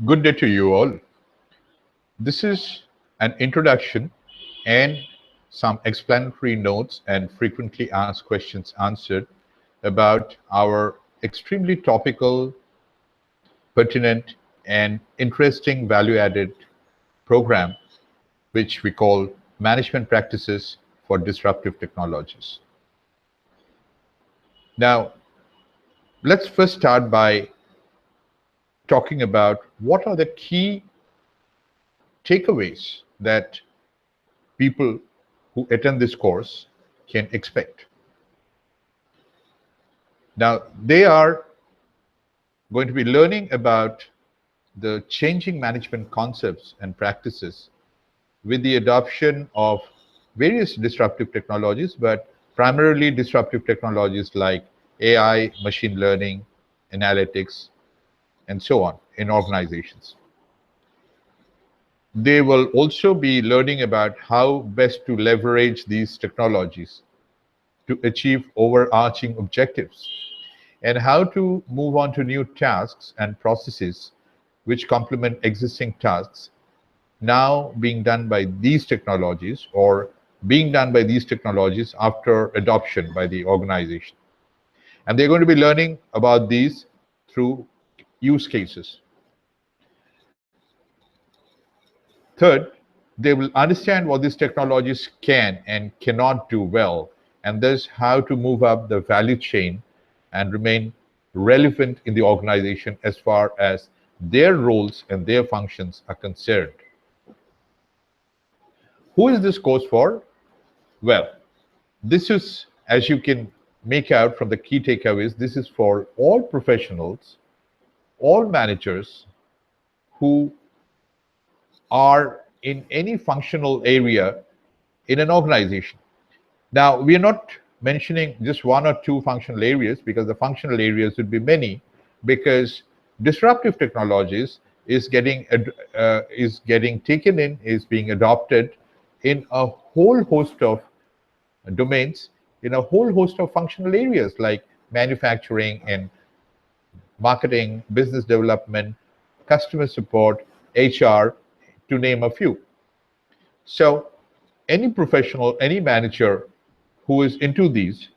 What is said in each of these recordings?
Good day to you all. This is an introduction and some explanatory notes and frequently asked questions answered about our extremely topical, pertinent, and interesting value added program, which we call Management Practices for Disruptive Technologies. Now, let's first start by talking about what are the key takeaways that people who attend this course can expect. Now, they are going to be learning about the changing management concepts and practices with the adoption of various disruptive technologies, but primarily disruptive technologies like AI, machine learning, analytics, and so on in organizations. They will also be learning about how best to leverage these technologies to achieve overarching objectives and how to move on to new tasks and processes which complement existing tasks now being done by these technologies or being done by these technologies after adoption by the organization. And they're going to be learning about these through use cases. Third, they will understand what these technologies can and cannot do well, and thus how to move up the value chain and remain relevant in the organization as far as their roles and their functions are concerned. Who is this course for? Well, this is, as you can make out from the key takeaways, this is for all professionals, all managers who are in any functional area in an organization. Now, we are not mentioning just one or two functional areas because the functional areas would be many, because disruptive technologies is getting taken in, is being adopted in a whole host of domains, in a whole host of functional areas like manufacturing and marketing, business development, customer support, HR, to name a few. So, any professional, any manager who is into these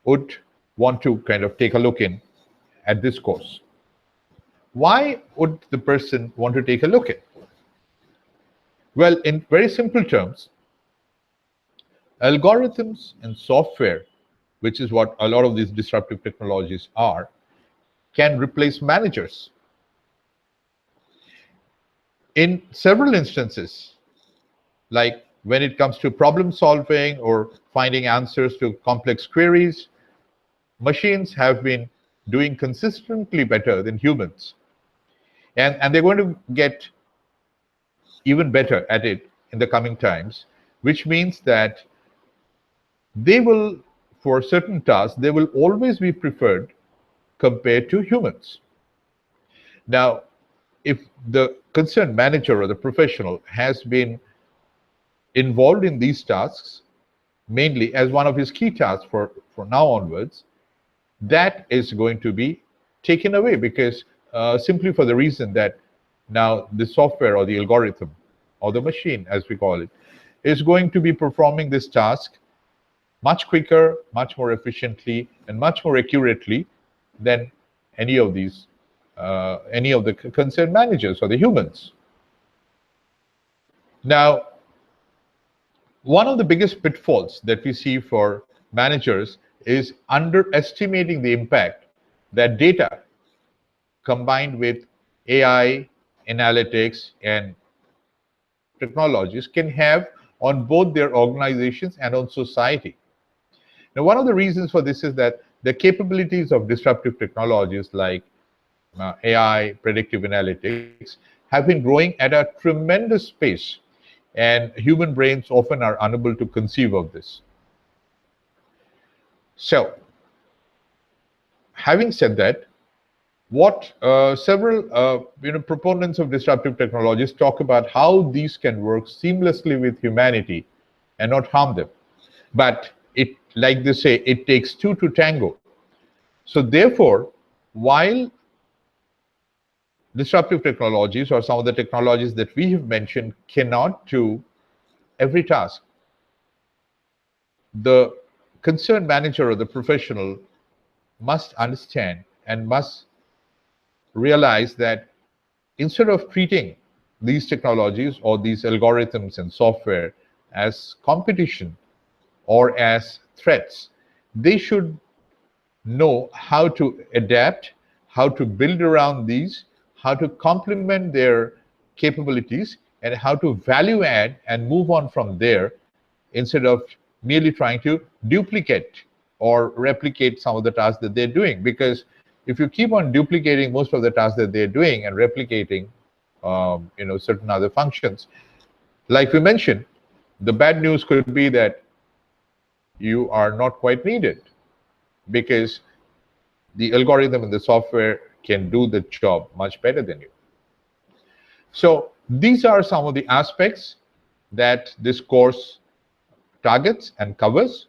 would want to kind of take a look in at this course. Why would the person want to take a look at? Well, in very simple terms, algorithms and software, which is what a lot of these disruptive technologies are, can replace managers. In several instances, like when it comes to problem solving or finding answers to complex queries, machines have been doing consistently better than humans. And they're going to get even better at it in the coming times, which means that they will, for certain tasks, they will always be preferred compared to humans. Now, if the concerned manager or the professional has been involved in these tasks, mainly as one of his key tasks for now onwards, that is going to be taken away because simply for the reason that now the software or the algorithm or the machine, as we call it, is going to be performing this task much quicker, much more efficiently, and much more accurately than any of these, any of the concerned managers or the humans. Now, one of the biggest pitfalls that we see for managers is underestimating the impact that data combined with AI, analytics, and technologies can have on both their organizations and on society. Now, one of the reasons for this is that the capabilities of disruptive technologies like AI, predictive analytics, have been growing at a tremendous pace, and human brains often are unable to conceive of this. So, having said that, what several proponents of disruptive technologies talk about how these can work seamlessly with humanity and not harm them. But it, like they say, it takes two to tango. So therefore, while disruptive technologies or some of the technologies that we have mentioned cannot do every task. The concerned manager or the professional must understand and must realize that instead of treating these technologies or these algorithms and software as competition or as threats, they should know how to adapt, how to build around these, how to complement their capabilities, and how to value add and move on from there instead of merely trying to duplicate or replicate some of the tasks that they're doing. Because if you keep on duplicating most of the tasks that they're doing and replicating, certain other functions, like we mentioned, the bad news could be that you are not quite needed because the algorithm and the software can do the job much better than you. So these are some of the aspects that this course targets and covers.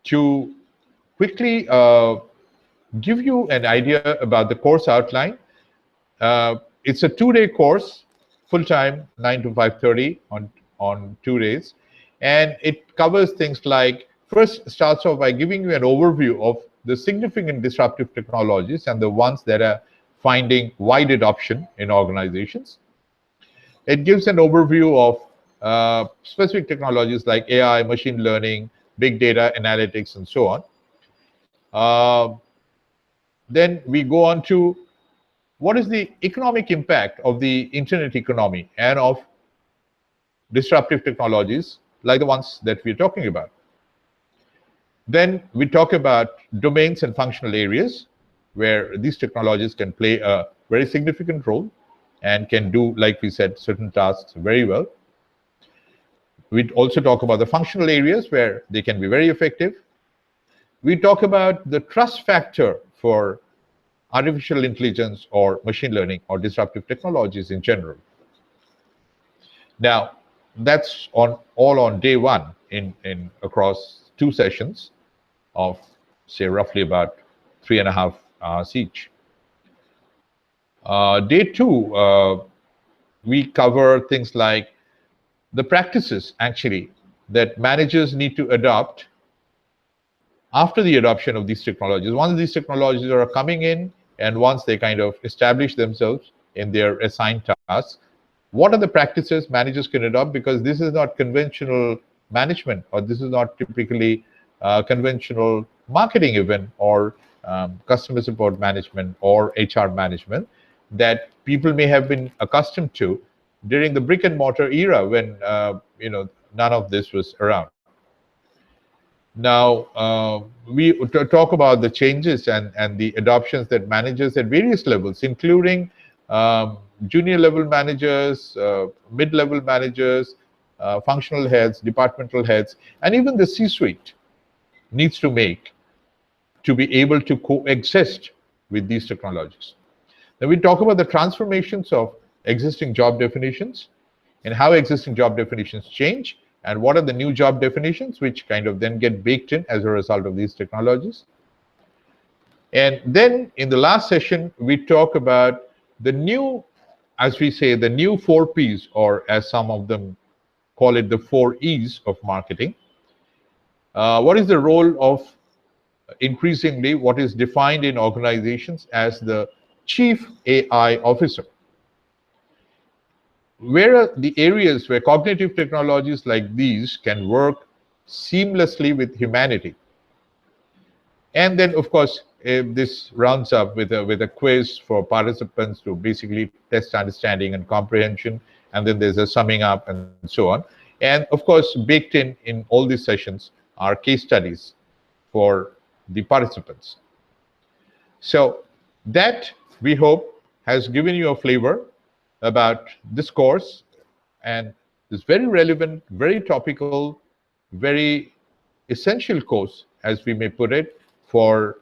To quickly give you an idea about the course outline, it's a 2-day course, full-time, 9 to 5:30 on 2 days. And it covers things like, first starts off by giving you an overview of the significant disruptive technologies and the ones that are finding wide adoption in organizations. It gives an overview of specific technologies like AI, machine learning, big data analytics, and so on. Then we go on to what is the economic impact of the internet economy and of disruptive technologies like the ones that we're talking about. Then we talk about domains and functional areas where these technologies can play a very significant role and can do, like we said, certain tasks very well. We also talk about the functional areas where they can be very effective. We talk about the trust factor for artificial intelligence or machine learning or disruptive technologies in general. Now, that's all on day one in across 2 sessions of, say, roughly about 3.5 hours each. Day 2, we cover things like the practices, actually, that managers need to adopt after the adoption of these technologies. Once these technologies are coming in and once they kind of establish themselves in their assigned tasks, what are the practices managers can adopt? Because this is not conventional management, or this is not typically conventional marketing even, or customer support management or HR management that people may have been accustomed to during the brick and mortar era when none of this was around. Now, we talk about the changes and the adoptions that managers at various levels, including junior level managers, mid-level managers, functional heads, departmental heads, and even the C-suite needs to make to be able to coexist with these technologies. Then we talk about the transformations of existing job definitions and how existing job definitions change and what are the new job definitions which kind of then get baked in as a result of these technologies. And then in the last session, we talk about the new, as we say, the new 4 Ps, or as some of them call it, the 4 Es of marketing. What is the role of, increasingly, what is defined in organizations as the chief AI officer? Where are the areas where cognitive technologies like these can work seamlessly with humanity? And then, of course, this rounds up with a quiz for participants to basically test understanding and comprehension. And then there's a summing up and so on. And of course, baked in all these sessions are case studies for the participants. So that, we hope, has given you a flavor about this course, and this very relevant, very topical, very essential course, as we may put it, for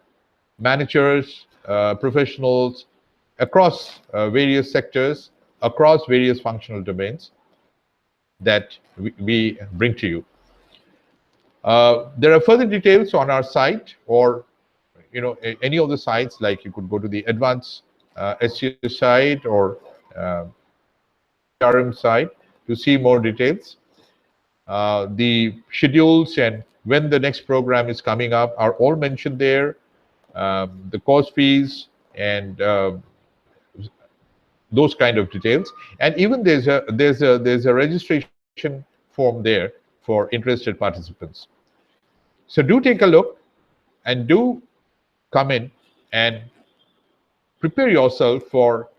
managers, professionals across various sectors, across various functional domains that we bring to you. There are further details on our site, or any of the sites, like you could go to the advanced SEO site or uh, CRM site to see more details. The schedules and when the next program is coming up are all mentioned there. The course fees and those kind of details. And even there's a registration form there for interested participants. So do take a look and do come in and prepare yourself for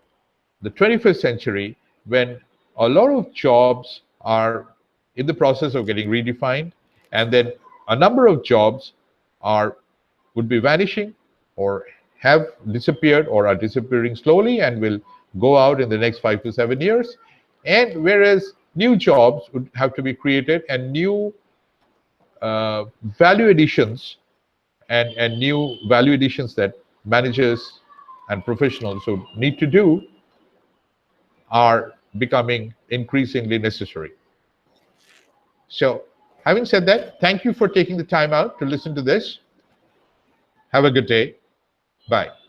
the 21st century when a lot of jobs are in the process of getting redefined, and then a number of jobs are would be vanishing or have disappeared or are disappearing slowly and will go out in the next 5 to 7 years, and whereas new jobs would have to be created and new value additions and new value additions that managers and professionals would need to do are becoming increasingly necessary. So, having said that, thank you for taking the time out to listen to this. Have a good day. Bye.